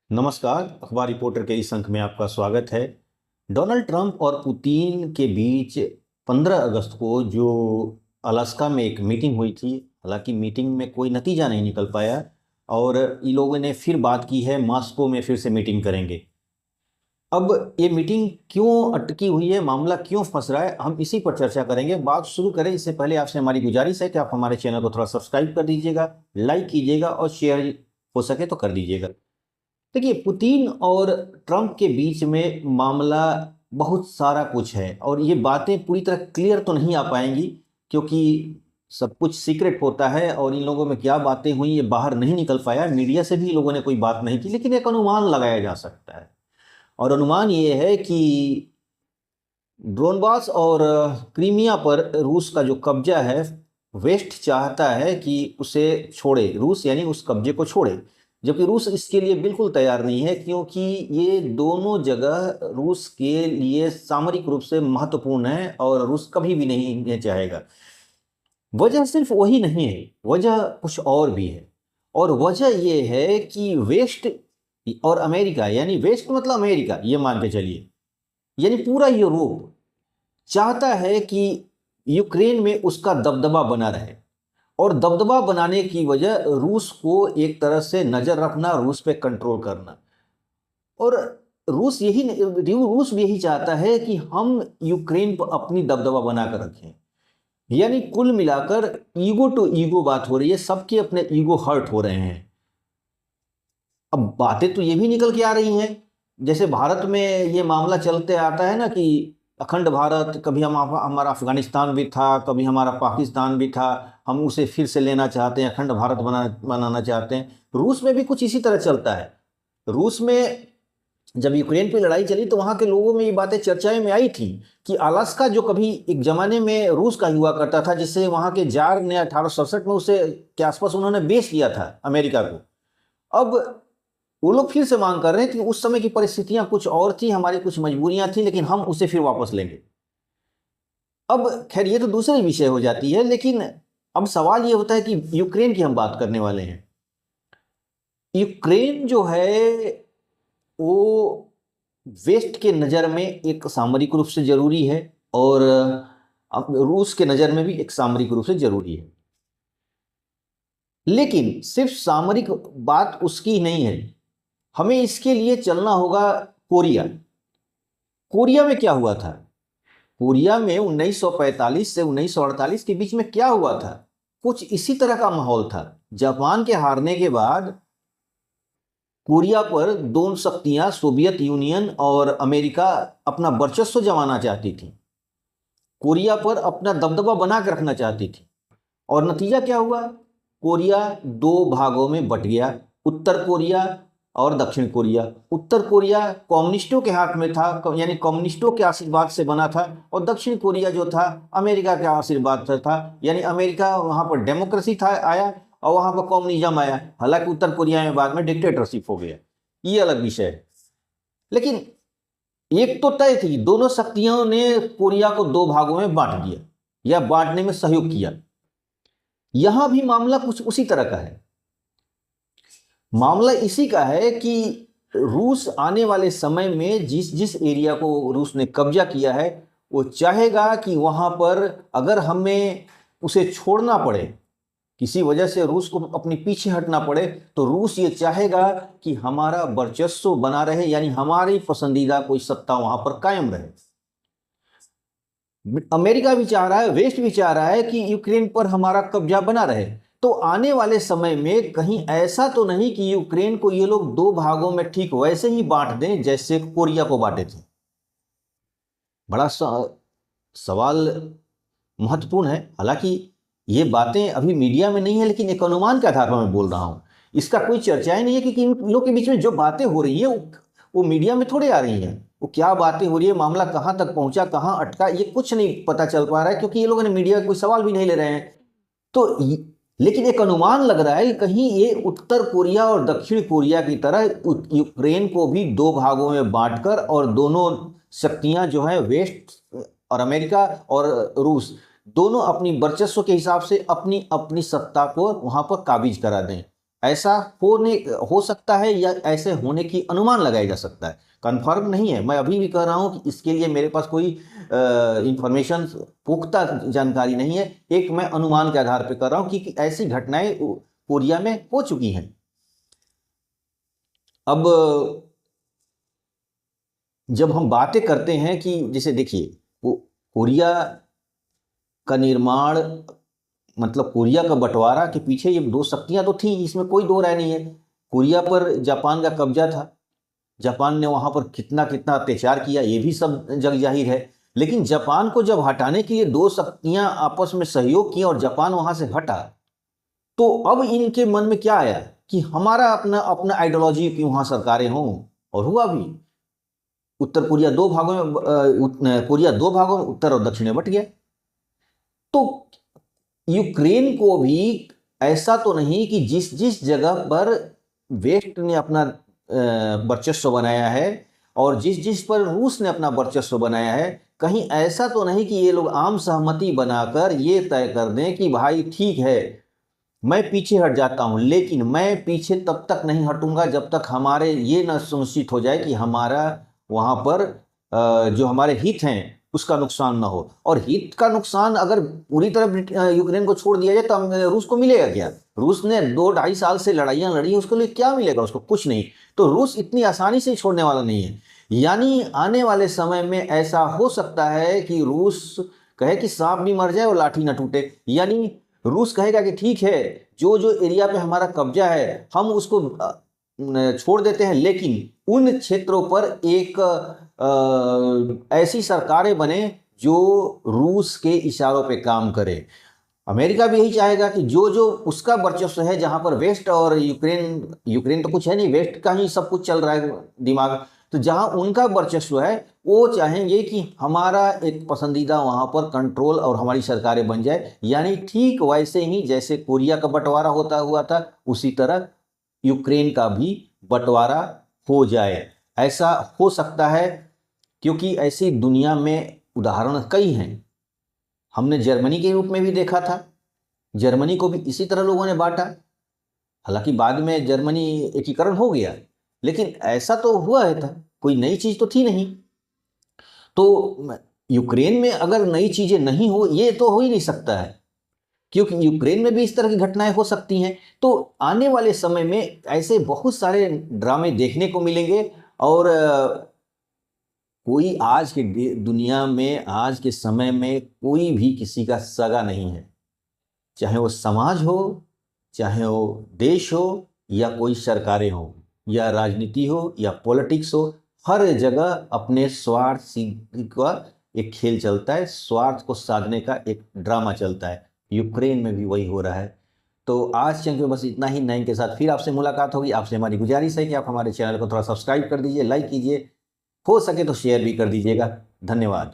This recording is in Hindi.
नमस्कार। अखबार रिपोर्टर के इस अंक में आपका स्वागत है। डोनाल्ड ट्रंप और पुतिन के बीच 15 अगस्त को जो अलास्का में एक मीटिंग हुई थी, हालांकि मीटिंग में कोई नतीजा नहीं निकल पाया और इन लोगों ने फिर बात की है, मॉस्को में फिर से मीटिंग करेंगे। अब ये मीटिंग क्यों अटकी हुई है, मामला क्यों फंस रहा है, हम इसी पर चर्चा करेंगे। बात शुरू करें इससे पहले आपसे हमारी गुजारिश है कि आप हमारे चैनल को थोड़ा सब्सक्राइब कर दीजिएगा, लाइक कीजिएगा और शेयर हो सके तो कर दीजिएगा। देखिए, पुतिन और ट्रंप के बीच में मामला बहुत सारा कुछ है और ये बातें पूरी तरह क्लियर तो नहीं आ पाएंगी, क्योंकि सब कुछ सीक्रेट होता है और इन लोगों में क्या बातें हुई ये बाहर नहीं निकल पाया। मीडिया से भी लोगों ने कोई बात नहीं की, लेकिन एक अनुमान लगाया जा सकता है और अनुमान ये है कि डोनबास और क्रीमिया पर रूस का जो कब्जा है, वेस्ट चाहता है कि उसे छोड़े, रूस यानी उस कब्जे को छोड़े, जबकि रूस इसके लिए बिल्कुल तैयार नहीं है, क्योंकि ये दोनों जगह रूस के लिए सामरिक रूप से महत्वपूर्ण है और रूस कभी भी नहीं ये चाहेगा। वजह सिर्फ वही नहीं है, वजह कुछ और भी है। और वजह ये है कि वेस्ट और अमेरिका, यानी वेस्ट मतलब अमेरिका, ये मान के चलिए, यानी पूरा यूरोप चाहता है कि यूक्रेन में उसका दबदबा बना रहे और दबदबा बनाने की वजह रूस को एक तरह से नज़र रखना, रूस पे कंट्रोल करना। और रूस भी यही चाहता है कि हम यूक्रेन पर अपनी दबदबा बनाकर रखें। यानी कुल मिलाकर ईगो टू ईगो बात हो रही है, सबके अपने ईगो हर्ट हो रहे हैं। अब बातें तो ये भी निकल के आ रही हैं, जैसे भारत में ये मामला चलते आता है ना कि अखंड भारत, कभी हमारा अफगानिस्तान भी था, कभी हमारा पाकिस्तान भी था, हम उसे फिर से लेना चाहते हैं, अखंड भारत बनाना चाहते हैं। रूस में भी कुछ इसी तरह चलता है। रूस में जब यूक्रेन पे लड़ाई चली तो वहाँ के लोगों में ये बातें चर्चाएं में आई थी कि अलास्का, जो कभी एक जमाने में रूस का हुआ करता था, जिससे वहाँ के जार ने 1867 में उसे के आसपास उन्होंने बेच दिया था अमेरिका को, अब वो लोग फिर से मांग कर रहे हैं कि उस समय की परिस्थितियां कुछ और थी, हमारी कुछ मजबूरियां थी, लेकिन हम उसे फिर वापस लेंगे। अब खैर ये तो दूसरी विषय हो जाती है, लेकिन अब सवाल ये होता है कि यूक्रेन की हम बात करने वाले हैं। यूक्रेन जो है वो वेस्ट के नज़र में एक सामरिक रूप से जरूरी है और अब रूस के नज़र में भी एक सामरिक रूप से जरूरी है, लेकिन सिर्फ सामरिक बात उसकी नहीं है। हमें इसके लिए चलना होगा कोरिया। कोरिया में क्या हुआ था? कोरिया में 1945 से 1948 के बीच में क्या हुआ था? कुछ इसी तरह का माहौल था। जापान के हारने के बाद कोरिया पर दोनों शक्तियां, सोवियत यूनियन और अमेरिका, अपना वर्चस्व जमाना चाहती थी, कोरिया पर अपना दबदबा बना के रखना चाहती थी। और नतीजा क्या हुआ? कोरिया दो भागों में बट गया, उत्तर कोरिया और दक्षिण कोरिया। उत्तर कोरिया कम्युनिस्टों के हाथ में था, यानी कम्युनिस्टों के आशीर्वाद से बना था, और दक्षिण कोरिया जो था अमेरिका के आशीर्वाद से था, यानी अमेरिका वहाँ पर डेमोक्रेसी था आया और वहाँ पर कम्युनिज्म आया। हालांकि उत्तर कोरिया में बाद में डिक्टेटरशिप हो गया, ये अलग विषय है। लेकिन एक तो तय थी, दोनों शक्तियों ने कोरिया को दो भागों में बांट दिया या बांटने में सहयोग किया। यहां भी मामला कुछ उसी तरह का है। मामला इसी का है कि रूस आने वाले समय में जिस जिस एरिया को रूस ने कब्जा किया है, वो चाहेगा कि वहां पर अगर हमें उसे छोड़ना पड़े, किसी वजह से रूस को अपने पीछे हटना पड़े, तो रूस ये चाहेगा कि हमारा वर्चस्व बना रहे, यानी हमारी पसंदीदा कोई सत्ता वहां पर कायम रहे। अमेरिका भी चाह रहा है, वेस्ट भी चाह रहा है कि यूक्रेन पर हमारा कब्जा बना रहे। तो आने वाले समय में कहीं ऐसा तो नहीं कि यूक्रेन को ये लोग दो भागों में ठीक वैसे ही बांट दें जैसे कोरिया को बांटे थे। बड़ा सवाल महत्वपूर्ण है। हालांकि ये बातें अभी मीडिया में नहीं है, लेकिन एक अनुमान के आधार पर मैं बोल रहा हूं। इसका कोई चर्चाएं नहीं है कि इन लोगों के बीच में जो बातें हो रही है वो मीडिया में थोड़े आ रही हैं। वो क्या बातें हो रही है, मामला कहां तक पहुंचा, कहां अटका, ये कुछ नहीं पता चल पा रहा है, क्योंकि ये लोगों ने मीडिया कोई सवाल भी नहीं ले रहे हैं। तो लेकिन एक अनुमान लग रहा है कि कहीं ये उत्तर कोरिया और दक्षिण कोरिया की तरह यूक्रेन को भी दो भागों में बांटकर, और दोनों शक्तियां जो हैं, वेस्ट और अमेरिका और रूस, दोनों अपनी वर्चस्व के हिसाब से अपनी अपनी सत्ता को वहां पर काबिज करा दें। ऐसा हो सकता है या ऐसे होने की अनुमान लगाया जा सकता है, कंफर्म नहीं है। मैं अभी भी कह रहा हूं कि इसके लिए मेरे पास कोई इंफॉर्मेशन, पुख्ता जानकारी नहीं है। एक मैं अनुमान के आधार पर कर रहा हूं कि ऐसी घटनाएं कोरिया में हो चुकी हैं। अब जब हम बातें करते हैं कि जैसे देखिए, कोरिया का निर्माण, मतलब कोरिया का बंटवारा के पीछे ये दो शक्तियां तो थी, इसमें कोई दो राय नहीं है। कोरिया पर जापान का कब्जा था, जापान ने वहां पर कितना कितना अत्याचार किया, ये भी सब जग जाहिर है। लेकिन जापान को जब हटाने के लिए दो शक्तियां आपस में सहयोग किया और जापान वहां से हटा, तो अब इनके मन में क्या आया कि हमारा अपना अपना आइडियोलॉजी की वहां सरकारें हों, और हुआ भी। उत्तर कोरिया दो भागों में, कोरिया दो भागों में, उत्तर और दक्षिण में बट गया। तो यूक्रेन को भी ऐसा तो नहीं कि जिस जिस जगह पर वेस्ट ने अपना वर्चस्व बनाया है और जिस जिस पर रूस ने अपना वर्चस्व बनाया है, कहीं ऐसा तो नहीं कि ये लोग आम सहमति बनाकर ये तय कर दें कि भाई ठीक है मैं पीछे हट जाता हूं, लेकिन मैं पीछे तब तक नहीं हटूंगा जब तक हमारे ये न सुनिश्चित हो जाए कि हमारा वहां पर जो हमारे हित हैं उसका नुकसान ना हो। और हित का नुकसान अगर पूरी तरह यूक्रेन को छोड़ दिया जाए तो रूस को मिलेगा क्या? रूस ने 2-2.5 साल से लड़ाइयां लड़ी, उसके लिए क्या मिलेगा उसको? कुछ नहीं। तो रूस इतनी आसानी से छोड़ने वाला नहीं है। यानी आने वाले समय में ऐसा हो सकता है कि रूस कहे कि सांप भी मर जाए और लाठी ना टूटे। यानी रूस कहेगा कि ठीक है, जो जो एरिया पे हमारा कब्जा है हम उसको छोड़ देते हैं, लेकिन उन क्षेत्रों पर एक ऐसी सरकारें बने जो रूस के इशारों पे काम करे। अमेरिका भी यही चाहेगा कि जो जो उसका वर्चस्व है, जहां पर वेस्ट और यूक्रेन तो कुछ है नहीं, वेस्ट का ही सब कुछ चल रहा है दिमाग, तो जहां उनका वर्चस्व है वो चाहेंगे कि हमारा एक पसंदीदा वहां पर कंट्रोल और हमारी सरकारें बन जाए। यानी ठीक वैसे ही जैसे कोरिया का बंटवारा होता हुआ था, उसी तरह यूक्रेन का भी बंटवारा हो जाए। ऐसा हो सकता है क्योंकि ऐसी दुनिया में उदाहरण कई हैं। हमने जर्मनी के रूप में भी देखा था, जर्मनी को भी इसी तरह लोगों ने बांटा। हालांकि बाद में जर्मनी एकीकरण हो गया, लेकिन ऐसा तो हुआ है था, कोई नई चीज तो थी नहीं। तो यूक्रेन में अगर नई चीजें नहीं हो, ये तो हो ही नहीं सकता है, क्योंकि यूक्रेन में भी इस तरह की घटनाएं हो सकती हैं। तो आने वाले समय में ऐसे बहुत सारे ड्रामे देखने को मिलेंगे। और कोई आज के दुनिया में, आज के समय में कोई भी किसी का सगा नहीं है, चाहे वो समाज हो, चाहे वो देश हो, या कोई सरकारें हो, या राजनीति हो, या पॉलिटिक्स हो। हर जगह अपने स्वार्थ का एक खेल चलता है, स्वार्थ को साधने का एक ड्रामा चलता है। यूक्रेन में भी वही हो रहा है। तो आज चंक में बस इतना ही। नए के साथ फिर आपसे मुलाकात होगी। आपसे हमारी गुजारिश है कि आप हमारे चैनल को थोड़ा सब्सक्राइब कर दीजिए, लाइक कीजिए, हो सके तो शेयर भी कर दीजिएगा। धन्यवाद।